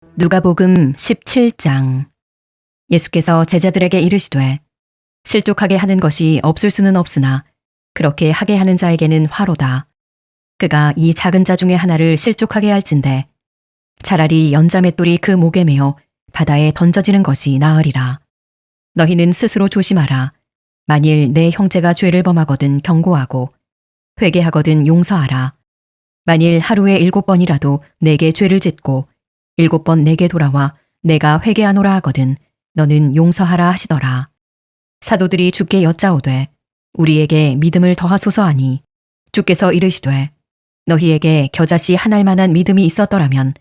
누가복음 17장. 예수께서 제자들에게 이르시되 실족하게 하는 것이 없을 수는 없으나 그렇게 하게 하는 자에게는 화로다. 그가 이 작은 자 중에 하나를 실족하게 할진대 차라리 연자맷돌이 그 목에 매어 바다에 던져지는 것이 나으리라. 너희는 스스로 조심하라. 만일 내 형제가 죄를 범하거든 경고하고 회개하거든 용서하라. 만일 하루에 7번이라도 내게 죄를 짓고 7번 내게 돌아와 내가 회개하노라 하거든 너는 용서하라 하시더라. 사도들이 주께 여짜오되 우리에게 믿음을 더하소서 하니 주께서 이르시되 너희에게 겨자씨 한 알만한 믿음이 있었더라면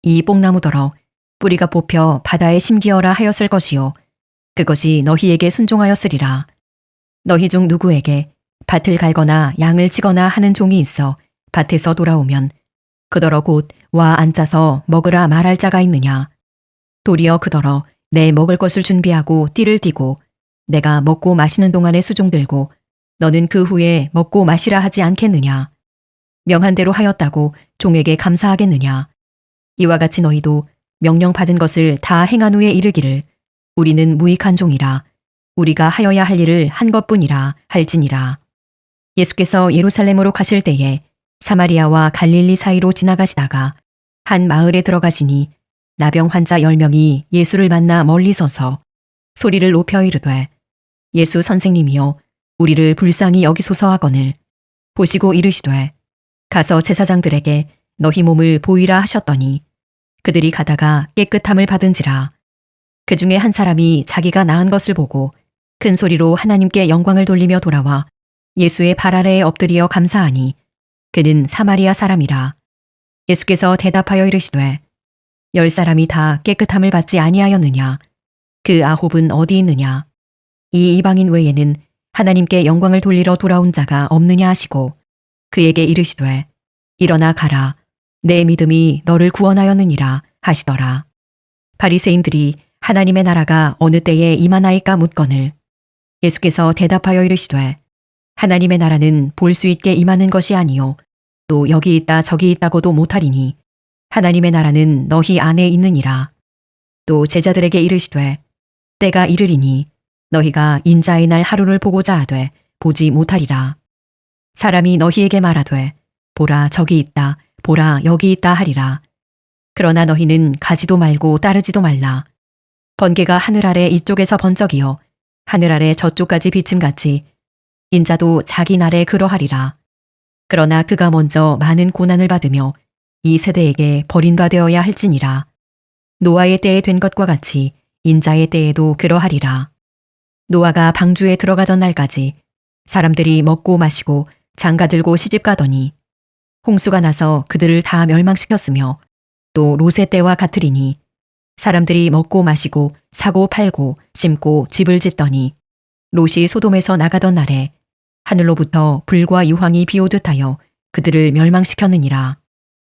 이 뽕나무더러 뿌리가 뽑혀 바다에 심기어라 하였을 것이요 그것이 너희에게 순종하였으리라. 너희 중 누구에게 밭을 갈거나 양을 치거나 하는 종이 있어 밭에서 돌아오면 그더러 곧 와 앉아서 먹으라 말할 자가 있느냐. 도리어 그더러 내 먹을 것을 준비하고 띠를 띠고 내가 먹고 마시는 동안에 수종 들고 너는 그 후에 먹고 마시라 하지 않겠느냐. 명한 대로 하였다고 종에게 감사하겠느냐. 이와 같이 너희도 명령 받은 것을 다 행한 후에 이르기를 우리는 무익한 종이라 우리가 하여야 할 일을 한 것뿐이라 할지니라. 예수께서 예루살렘으로 가실 때에 사마리아와 갈릴리 사이로 지나가시다가 한 마을에 들어가시니 나병 환자 10명이 예수를 만나 멀리 서서 소리를 높여 이르되 예수 선생님이여 우리를 불쌍히 여기소서 하거늘 보시고 이르시되 가서 제사장들에게 너희 몸을 보이라 하셨더니 그들이 가다가 깨끗함을 받은지라. 그 중에 한 사람이 자기가 나은 것을 보고 큰 소리로 하나님께 영광을 돌리며 돌아와 예수의 발 아래에 엎드리어 감사하니 그는 사마리아 사람이라. 예수께서 대답하여 이르시되 10사람이 다 깨끗함을 받지 아니하였느냐. 그 9은 어디 있느냐. 이 이방인 외에는 하나님께 영광을 돌리러 돌아온 자가 없느냐 하시고 그에게 이르시되 일어나 가라. 내 믿음이 너를 구원하였느니라 하시더라. 바리새인들이 하나님의 나라가 어느 때에 임하나이까 묻거늘 예수께서 대답하여 이르시되 하나님의 나라는 볼 수 있게 임하는 것이 아니요 또 여기 있다 저기 있다고도 못하리니 하나님의 나라는 너희 안에 있느니라. 또 제자들에게 이르시되 때가 이르리니 너희가 인자의 날 하루를 보고자 하되 보지 못하리라. 사람이 너희에게 말하되 보라 저기 있다 보라 여기 있다 하리라. 그러나 너희는 가지도 말고 따르지도 말라. 번개가 하늘 아래 이쪽에서 번쩍이어 하늘 아래 저쪽까지 비침같이 인자도 자기 날에 그러하리라. 그러나 그가 먼저 많은 고난을 받으며 이 세대에게 버림바 되어야 할지니라. 노아의 때에 된 것과 같이 인자의 때에도 그러하리라. 노아가 방주에 들어가던 날까지 사람들이 먹고 마시고 장가들고 시집가더니 홍수가 나서 그들을 다 멸망시켰으며 또 롯의 때와 같으리니 사람들이 먹고 마시고 사고 팔고 심고 집을 짓더니 롯이 소돔에서 나가던 날에 하늘로부터 불과 유황이 비오듯 하여 그들을 멸망시켰느니라.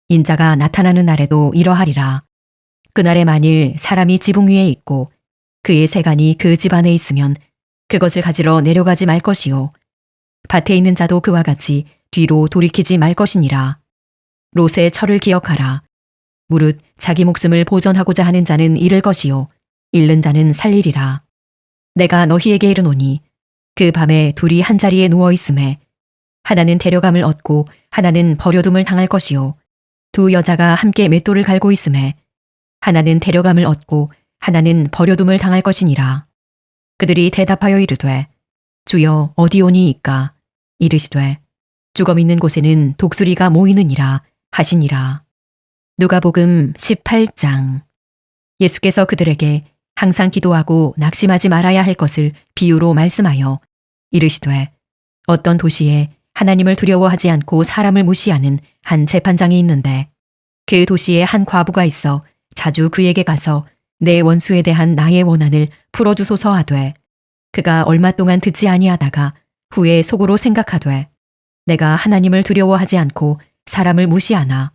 인자가 나타나는 날에도 이러하리라. 그날에 만일 사람이 지붕 위에 있고 그의 세간이 그 집 안에 있으면 그것을 가지러 내려가지 말 것이요 밭에 있는 자도 그와 같이 뒤로 돌이키지 말 것이니라. 롯의 철을 기억하라. 무릇 자기 목숨을 보전하고자 하는 자는 잃을 것이요 잃는 자는 살리리라. 내가 너희에게 이르노니 그 밤에 둘이 한 자리에 누워 있음에 하나는 데려감을 얻고 하나는 버려둠을 당할 것이요 두 여자가 함께 맷돌을 갈고 있음에 하나는 데려감을 얻고 하나는 버려둠을 당할 것이니라. 그들이 대답하여 이르되 주여 어디오니이까. 이르시되 죽음 있는 곳에는 독수리가 모이느니라 하시니라. 누가복음 18장. 예수께서 그들에게 항상 기도하고 낙심하지 말아야 할 것을 비유로 말씀하여 이르시되 어떤 도시에 하나님을 두려워하지 않고 사람을 무시하는 한 재판장이 있는데 그 도시에 한 과부가 있어 자주 그에게 가서 내 원수에 대한 나의 원한을 풀어주소서 하되 그가 얼마 동안 듣지 아니하다가 후에 속으로 생각하되 내가 하나님을 두려워하지 않고 사람을 무시하나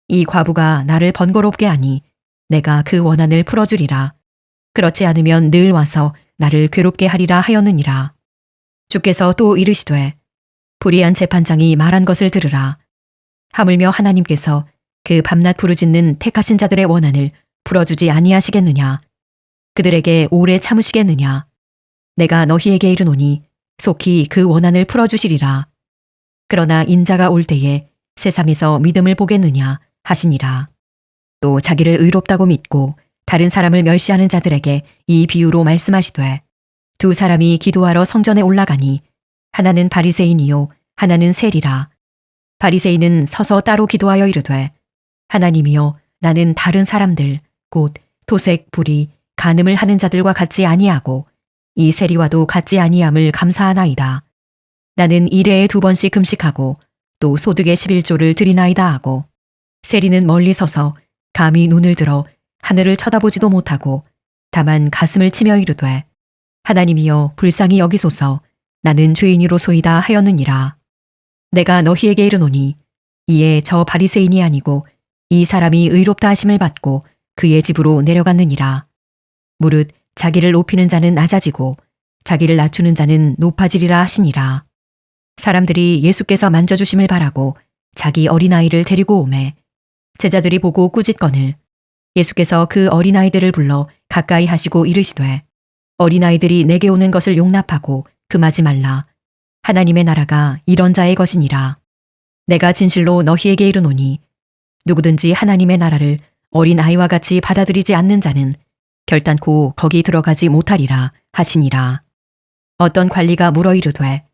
이 과부가 나를 번거롭게 하니 내가 그 원한을 풀어주리라. 그렇지 않으면 늘 와서 나를 괴롭게 하리라 하였느니라. 주께서 또 이르시되 불의한 재판장이 말한 것을 들으라. 하물며 하나님께서 그 밤낮 부르짖는 택하신 자들의 원한을 풀어주지 아니하시겠느냐? 그들에게 오래 참으시겠느냐? 내가 너희에게 이르노니 속히 그 원한을 풀어주시리라. 그러나 인자가 올 때에 세상에서 믿음을 보겠느냐 하시니라. 또 자기를 의롭다고 믿고 다른 사람을 멸시하는 자들에게 이 비유로 말씀하시되 두 사람이 기도하러 성전에 올라가니 하나는 바리새인이요 하나는 세리라. 바리새인은 서서 따로 기도하여 이르되 하나님이여 나는 다른 사람들 곧 토색 불의 간음을 하는 자들과 같지 아니하고 이 세리와도 같지 아니함을 감사하나이다. 나는 일회에 2번씩 금식하고 또 소득의 11조를 드리나이다 하고 세리는 멀리 서서 감히 눈을 들어 하늘을 쳐다보지도 못하고 다만 가슴을 치며 이르되 하나님이여 불쌍히 여기소서 나는 죄인이로소이다 하였느니라. 내가 너희에게 이르노니 이에 저 바리새인이 아니고 이 사람이 의롭다 하심을 받고 그의 집으로 내려갔느니라. 무릇 자기를 높이는 자는 낮아지고 자기를 낮추는 자는 높아지리라 하시니라. 사람들이 예수께서 만져주심을 바라고 자기 어린아이를 데리고 오매 제자들이 보고 꾸짖거늘 예수께서 그 어린아이들을 불러 가까이 하시고 이르시되 어린아이들이 내게 오는 것을 용납하고 금하지 말라. 하나님의 나라가 이런 자의 것이니라. 내가 진실로 너희에게 이르노니 누구든지 하나님의 나라를 어린아이와 같이 받아들이지 않는 자는 결단코 거기 들어가지 못하리라 하시니라. 어떤 관리가 물어 이르되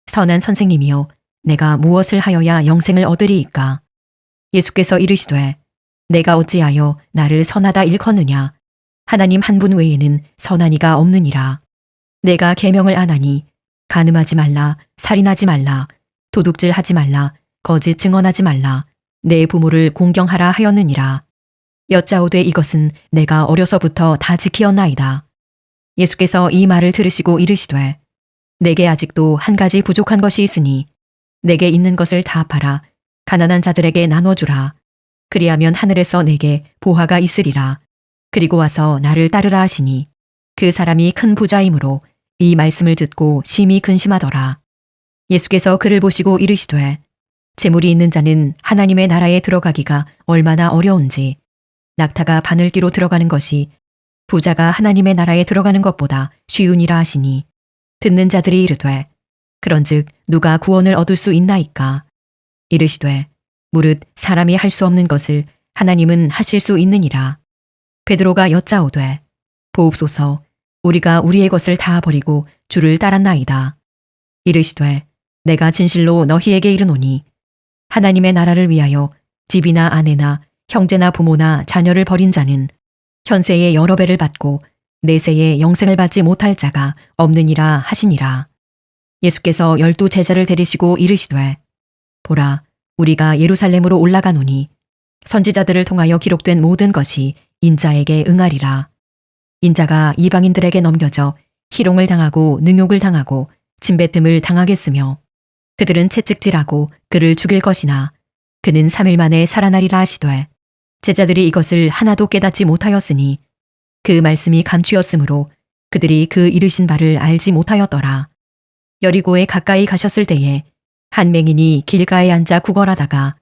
선한 선생님이여 내가 무엇을 하여야 영생을 얻으리이까? 예수께서 이르시되 내가 어찌하여 나를 선하다 일컫느냐? 하나님 한 분 외에는 선한 이가 없느니라. 내가 계명을 안 하니 간음하지 말라, 살인하지 말라, 도둑질하지 말라, 거짓 증언하지 말라, 내 부모를 공경하라 하였느니라. 여짜오되 이것은 내가 어려서부터 다 지키었나이다. 예수께서 이 말을 들으시고 이르시되 내게 아직도 한 가지 부족한 것이 있으니 내게 있는 것을 다 팔아 가난한 자들에게 나눠주라. 그리하면 하늘에서 내게 보화가 있으리라. 그리고 와서 나를 따르라 하시니 그 사람이 큰 부자이므로 이 말씀을 듣고 심히 근심하더라. 예수께서 그를 보시고 이르시되 재물이 있는 자는 하나님의 나라에 들어가기가 얼마나 어려운지 낙타가 바늘기로 들어가는 것이 부자가 하나님의 나라에 들어가는 것보다 쉬우니라 하시니 듣는 자들이 이르되 그런즉 누가 구원을 얻을 수 있나이까? 이르시되 무릇 사람이 할 수 없는 것을 하나님은 하실 수 있느니라. 베드로가 여짜오되 보옵소서 우리가 우리의 것을 다 버리고 주를 따랐나이다. 이르시되 내가 진실로 너희에게 이르노니 하나님의 나라를 위하여 집이나 아내나 형제나 부모나 자녀를 버린 자는 현세에 여러 배를 받고 내세에 영생을 받지 못할 자가 없느니라 하시니라. 예수께서 12 제자를 데리시고 이르시되 보라 우리가 예루살렘으로 올라가노니 선지자들을 통하여 기록된 모든 것이 인자에게 응하리라. 인자가 이방인들에게 넘겨져 희롱을 당하고 능욕을 당하고 침뱉음을 당하겠으며 그들은 채찍질하고 그를 죽일 것이나 그는 3일 만에 살아나리라 하시되 제자들이 이것을 하나도 깨닫지 못하였으니 그 말씀이 감추었으므로 그들이 그 이르신 바를 알지 못하였더라. 여리고에 가까이 가셨을 때에 한 맹인이 길가에 앉아 구걸하다가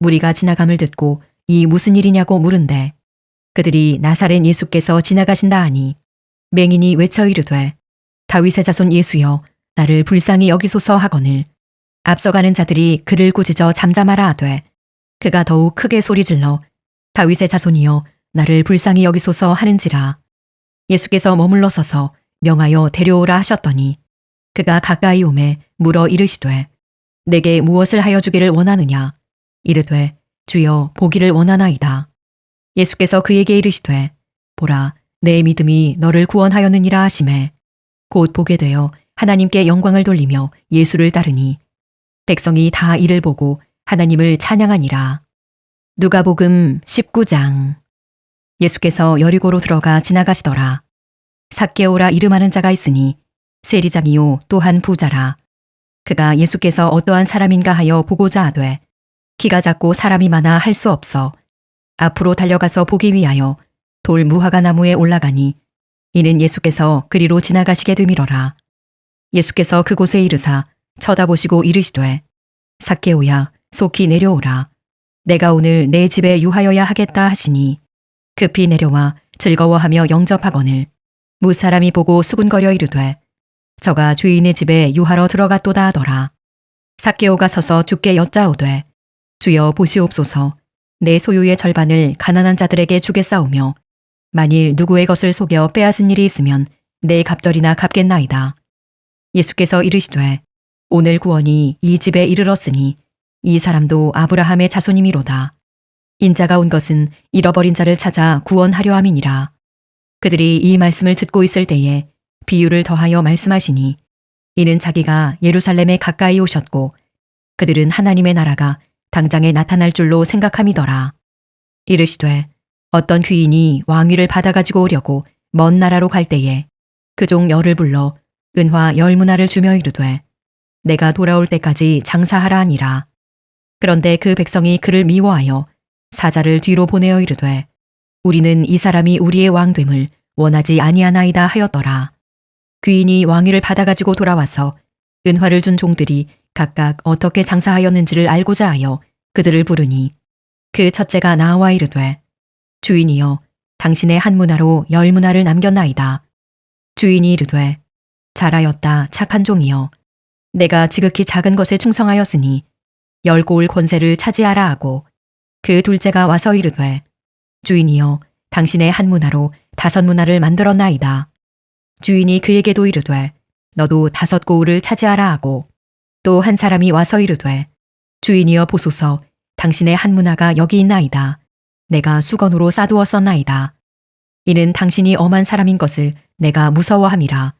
무리가 지나감을 듣고 이 무슨 일이냐고 물은데 그들이 나사렛 예수께서 지나가신다 하니 맹인이 외쳐 이르되 다윗의 자손 예수여 나를 불쌍히 여기소서 하거늘 앞서가는 자들이 그를 꾸짖어 잠잠하라 하되 그가 더욱 크게 소리질러 다윗의 자손이여 나를 불쌍히 여기소서 하는지라. 예수께서 머물러 서서 명하여 데려오라 하셨더니 그가 가까이 오매 물어 이르시되 내게 무엇을 하여 주기를 원하느냐? 이르되 주여 보기를 원하나이다. 예수께서 그에게 이르시되 보라 내 믿음이 너를 구원하였느니라 하시매 곧 보게 되어 하나님께 영광을 돌리며 예수를 따르니 백성이 다 이를 보고 하나님을 찬양하니라. 누가복음 19장. 예수께서 여리고로 들어가 지나가시더라. 삭개오라 이름하는 자가 있으니 세리장이요 또한 부자라. 그가 예수께서 어떠한 사람인가 하여 보고자 하되 키가 작고 사람이 많아 할 수 없어 앞으로 달려가서 보기 위하여 돌 무화과 나무에 올라가니 이는 예수께서 그리로 지나가시게 되밀어라. 예수께서 그곳에 이르사 쳐다보시고 이르시되 삭개오야 속히 내려오라. 내가 오늘 내 집에 유하여야 하겠다 하시니 급히 내려와 즐거워하며 영접하거늘 무사람이 보고 수군거려 이르되 저가 주인의 집에 유하러 들어갔도다 하더라. 삭개오가 서서 주께 여짜오되 주여 보시옵소서 내 소유의 절반을 가난한 자들에게 주겠사오며 만일 누구의 것을 속여 빼앗은 일이 있으면 내 갑절이나 갚겠나이다. 예수께서 이르시되 오늘 구원이 이 집에 이르렀으니 이 사람도 아브라함의 자손이미로다. 인자가 온 것은 잃어버린 자를 찾아 구원하려 함이니라. 그들이 이 말씀을 듣고 있을 때에 비유를 더하여 말씀하시니 이는 자기가 예루살렘에 가까이 오셨고 그들은 하나님의 나라가 당장에 나타날 줄로 생각함이더라. 이르시되 어떤 귀인이 왕위를 받아가지고 오려고 먼 나라로 갈 때에 그 종 열을 불러 은화 10문화를 주며 이르되 내가 돌아올 때까지 장사하라 하니라. 그런데 그 백성이 그를 미워하여 사자를 뒤로 보내어 이르되 우리는 이 사람이 우리의 왕됨을 원하지 아니하나이다 하였더라. 귀인이 왕위를 받아가지고 돌아와서 은화를 준 종들이 각각 어떻게 장사하였는지를 알고자 하여 그들을 부르니 그 첫째가 나와 이르되 주인이여 당신의 한 문화로 10문화를 남겼나이다. 주인이 이르되 잘하였다 착한 종이여 내가 지극히 작은 것에 충성하였으니 10고을 권세를 차지하라 하고 그 둘째가 와서 이르되 주인이여 당신의 한 문화로 5문화를 만들었나이다. 주인이 그에게도 이르되 너도 5고을을 차지하라 하고 또 한 사람이 와서 이르되 주인이여 보소서 당신의 한 문화가 여기 있나이다. 내가 수건으로 싸두었었나이다. 이는 당신이 엄한 사람인 것을 내가 무서워함이라.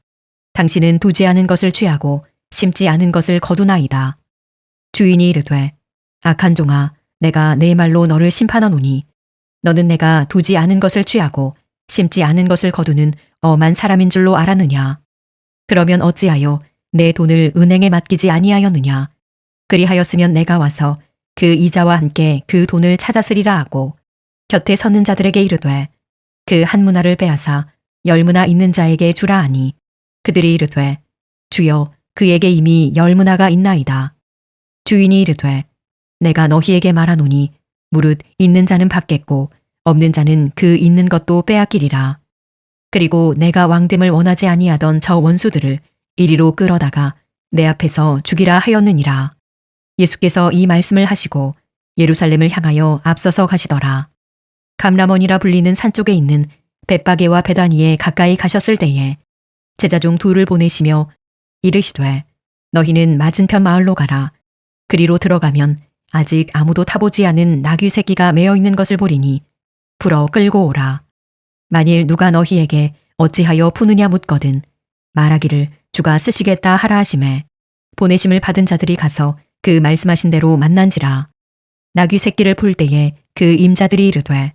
당신은 두지 않은 것을 취하고 심지 않은 것을 거두나이다. 주인이 이르되 악한 종아 내가 내 말로 너를 심판하노니 너는 내가 두지 않은 것을 취하고 심지 않은 것을 거두는 엄한 사람인 줄로 알았느냐. 그러면 어찌하여 내 돈을 은행에 맡기지 아니하였느냐. 그리하였으면 내가 와서 그 이자와 함께 그 돈을 찾았으리라 하고 곁에 섰는 자들에게 이르되 그 한 문화를 빼앗아 10문화 있는 자에게 주라 하니 그들이 이르되 주여 그에게 이미 10문화가 있나이다. 주인이 이르되 내가 너희에게 말하노니 무릇 있는 자는 받겠고 없는 자는 그 있는 것도 빼앗기리라. 그리고 내가 왕됨을 원하지 아니하던 저 원수들을 이리로 끌어다가 내 앞에서 죽이라 하였느니라. 예수께서 이 말씀을 하시고 예루살렘을 향하여 앞서서 가시더라. 감람원이라 불리는 산 쪽에 있는 벳바게와 베다니에 가까이 가셨을 때에 제자 중 둘을 보내시며 이르시되 너희는 맞은편 마을로 가라. 그리로 들어가면 아직 아무도 타보지 않은 나귀 새끼가 매어 있는 것을 보리니 풀어 끌고 오라. 만일 누가 너희에게 어찌하여 푸느냐 묻거든 말하기를 주가 쓰시겠다 하라 하심에 보내심을 받은 자들이 가서 그 말씀하신 대로 만난지라. 나귀 새끼를 풀 때에 그 임자들이 이르되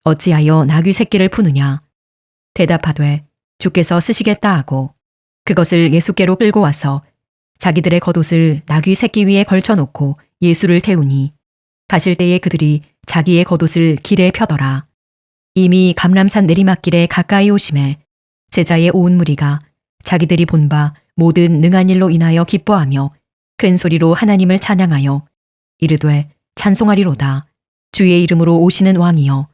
어찌하여 나귀 새끼를 푸느냐. 대답하되 주께서 쓰시겠다 하고 그것을 예수께로 끌고 와서 자기들의 겉옷을 나귀 새끼 위에 걸쳐놓고 예수를 태우니 가실 때에 그들이 자기의 겉옷을 길에 펴더라. 이미 감람산 내리막길에 가까이 오심에 제자의 온 무리가 자기들이 본 바 모든 능한 일로 인하여 기뻐하며 큰 소리로 하나님을 찬양하여 이르되 찬송하리로다. 주의 이름으로 오시는 왕이여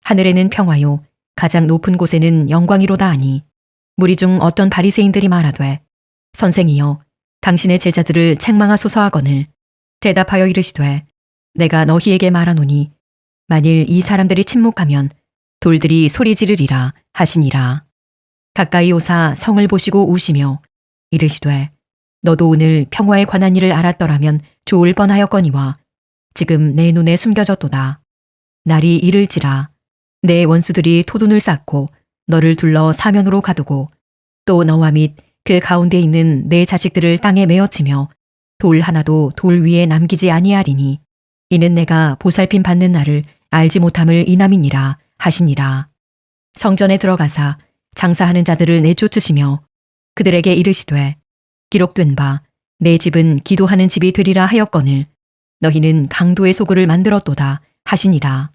하늘에는 평화요 가장 높은 곳에는 영광이로다 하니 무리 중 어떤 바리새인들이 말하되 선생이여 당신의 제자들을 책망하소서 하거늘 대답하여 이르시되 내가 너희에게 말하노니 만일 이 사람들이 침묵하면 돌들이 소리 지르리라 하시니라. 가까이 오사 성을 보시고 우시며 이르시되 너도 오늘 평화에 관한 일을 알았더라면 좋을 뻔하였거니와 지금 내 눈에 숨겨졌도다. 날이 이를지라 내 원수들이 토둔을 쌓고 너를 둘러 사면으로 가두고 또 너와 및 그 가운데 있는 내 자식들을 땅에 메어치며 돌 하나도 돌 위에 남기지 아니하리니 이는 내가 보살핌 받는 날을 알지 못함을 인함이니라 하시니라. 성전에 들어가사 장사하는 자들을 내쫓으시며 그들에게 이르시되 기록된 바 내 집은 기도하는 집이 되리라 하였거늘 너희는 강도의 소굴을 만들었도다 하시니라.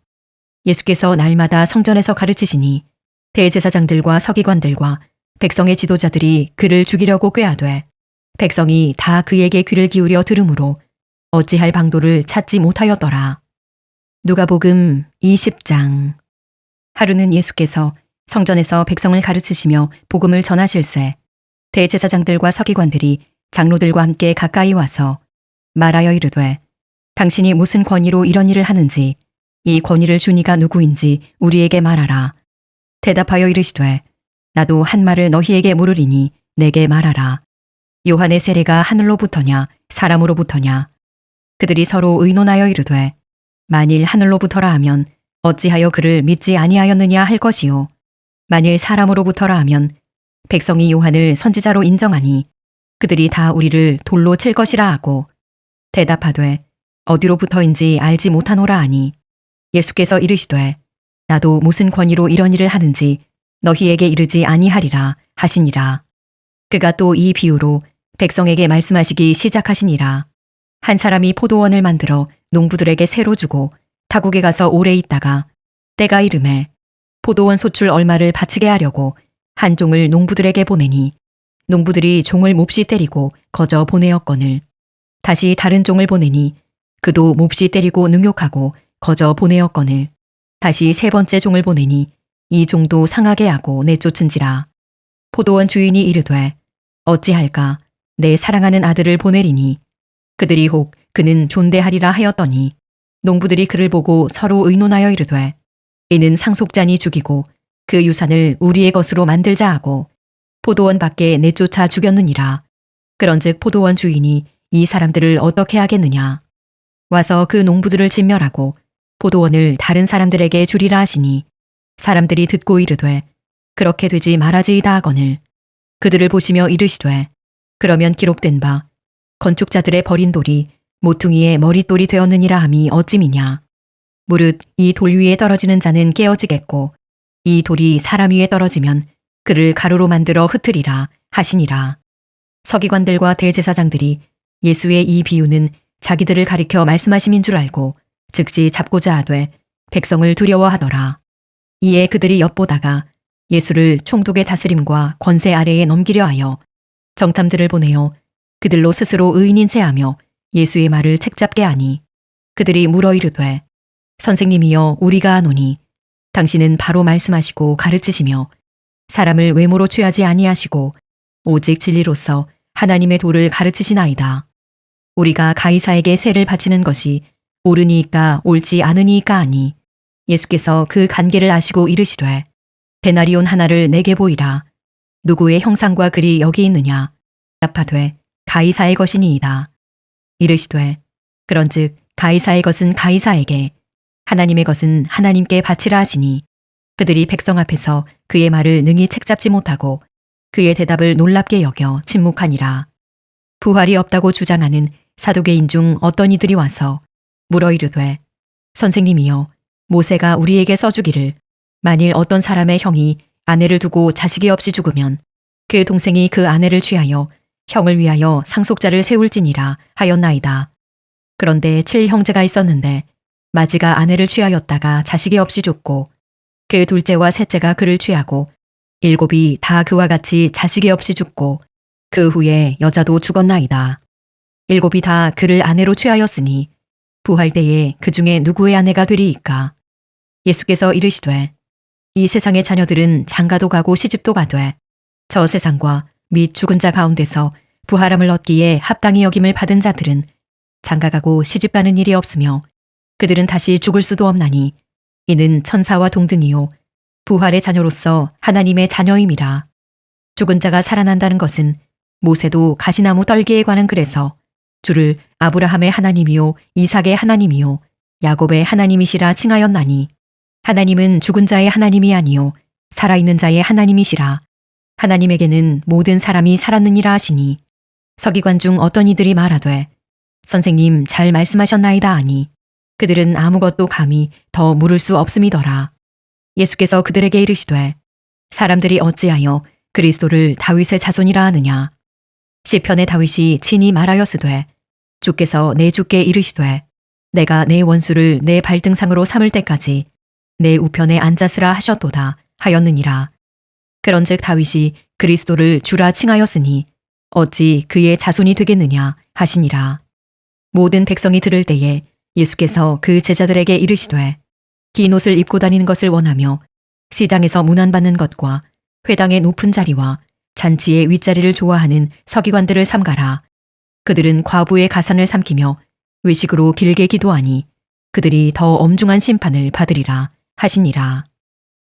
예수께서 날마다 성전에서 가르치시니 대제사장들과 서기관들과 백성의 지도자들이 그를 죽이려고 꾀하되 백성이 다 그에게 귀를 기울여 들으므로 어찌할 방도를 찾지 못하였더라. 누가복음 20장 하루는 예수께서 성전에서 백성을 가르치시며 복음을 전하실새 대제사장들과 서기관들이 장로들과 함께 가까이 와서 말하여 이르되 당신이 무슨 권위로 이런 일을 하는지 이 권위를 준 이가 누구인지 우리에게 말하라. 대답하여 이르시되 나도 한 말을 너희에게 물으리니 내게 말하라. 요한의 세례가 하늘로부터냐 사람으로부터냐. 그들이 서로 의논하여 이르되 만일 하늘로부터라 하면 어찌하여 그를 믿지 아니하였느냐 할 것이요 만일 사람으로부터라 하면 백성이 요한을 선지자로 인정하니 그들이 다 우리를 돌로 칠 것이라 하고 대답하되 어디로부터인지 알지 못하노라 하니 예수께서 이르시되 나도 무슨 권위로 이런 일을 하는지 너희에게 이르지 아니하리라 하시니라. 그가 또 이 비유로 백성에게 말씀하시기 시작하시니라. 한 사람이 포도원을 만들어 농부들에게 새로 주고 타국에 가서 오래 있다가 때가 이름에 포도원 소출 얼마를 바치게 하려고 한 종을 농부들에게 보내니 농부들이 종을 몹시 때리고 거저 보내었거늘 다시 다른 종을 보내니 그도 몹시 때리고 능욕하고 거저 보내었거늘 다시 세 번째 종을 보내니 이 종도 상하게 하고 내쫓은지라. 포도원 주인이 이르되 어찌할까 내 사랑하는 아들을 보내리니 그들이 혹 그는 존대하리라 하였더니 농부들이 그를 보고 서로 의논하여 이르되 이는 상속자니 죽이고 그 유산을 우리의 것으로 만들자 하고 포도원 밖에 내쫓아 죽였느니라. 그런즉 포도원 주인이 이 사람들을 어떻게 하겠느냐. 와서 그 농부들을 진멸하고 포도원을 다른 사람들에게 주리라 하시니 사람들이 듣고 이르되 그렇게 되지 말아지이다 하거늘 그들을 보시며 이르시되 그러면 기록된 바 건축자들의 버린 돌이 모퉁이의 머릿돌이 되었느니라 함이 어찌미냐. 무릇 이 돌 위에 떨어지는 자는 깨어지겠고 이 돌이 사람 위에 떨어지면 그를 가루로 만들어 흩으리라 하시니라. 서기관들과 대제사장들이 예수의 이 비유는 자기들을 가리켜 말씀하심인 줄 알고 즉시 잡고자 하되 백성을 두려워하더라. 이에 그들이 엿보다가 예수를 총독의 다스림과 권세 아래에 넘기려 하여 정탐들을 보내어 그들로 스스로 의인인 체하며 예수의 말을 책잡게 하니 그들이 물어 이르되 선생님이여 우리가 아노니 당신은 바로 말씀하시고 가르치시며 사람을 외모로 취하지 아니하시고 오직 진리로서 하나님의 도를 가르치시나이다. 우리가 가이사에게 세를 바치는 것이 옳으니이까 옳지 않으니이까 하니 예수께서 그 관계를 아시고 이르시되 데나리온 하나를 내게 보이라. 누구의 형상과 글이 여기 있느냐. 답하되 가이사의 것이니이다. 이르시되 그런즉 가이사의 것은 가이사에게 하나님의 것은 하나님께 바치라 하시니 그들이 백성 앞에서 그의 말을 능히 책잡지 못하고 그의 대답을 놀랍게 여겨 침묵하니라. 부활이 없다고 주장하는 사두개인 중 어떤 이들이 와서 물어 이르되 선생님이여 모세가 우리에게 써주기를 만일 어떤 사람의 형이 아내를 두고 자식이 없이 죽으면 그 동생이 그 아내를 취하여 형을 위하여 상속자를 세울지니라 하였나이다. 그런데 7형제가 있었는데 마지가 아내를 취하였다가 자식이 없이 죽고 그 둘째와 셋째가 그를 취하고 7이 다 그와 같이 자식이 없이 죽고 그 후에 여자도 죽었나이다. 7이 다 그를 아내로 취하였으니 부활 때에 그 중에 누구의 아내가 되리이까. 예수께서 이르시되 이 세상의 자녀들은 장가도 가고 시집도 가되 저 세상과 및 죽은 자 가운데서 부활함을 얻기에 합당히 여김을 받은 자들은 장가가고 시집가는 일이 없으며 그들은 다시 죽을 수도 없나니 이는 천사와 동등이요 부활의 자녀로서 하나님의 자녀임이라. 죽은 자가 살아난다는 것은 모세도 가시나무 떨기에 관한 글에서 주를 아브라함의 하나님이요 이삭의 하나님이요 야곱의 하나님이시라 칭하였나니 하나님은 죽은 자의 하나님이 아니요 살아있는 자의 하나님이시라. 하나님에게는 모든 사람이 살았느니라 하시니 서기관 중 어떤 이들이 말하되 선생님 잘 말씀하셨나이다 하니 그들은 아무것도 감히 더 물을 수 없음이더라. 예수께서 그들에게 이르시되 사람들이 어찌하여 그리스도를 다윗의 자손이라 하느냐. 시편의 다윗이 친히 말하였으되 주께서 내 주께 이르시되 내가 내 원수를 내 발등상으로 삼을 때까지 내 우편에 앉았으라 하셨도다 하였느니라. 그런즉 다윗이 그리스도를 주라 칭하였으니 어찌 그의 자손이 되겠느냐 하시니라. 모든 백성이 들을 때에 예수께서 그 제자들에게 이르시되 긴 옷을 입고 다니는 것을 원하며 시장에서 문안받는 것과 회당의 높은 자리와 잔치의 윗자리를 좋아하는 서기관들을 삼가라. 그들은 과부의 가산을 삼키며 외식으로 길게 기도하니 그들이 더 엄중한 심판을 받으리라 하시니라.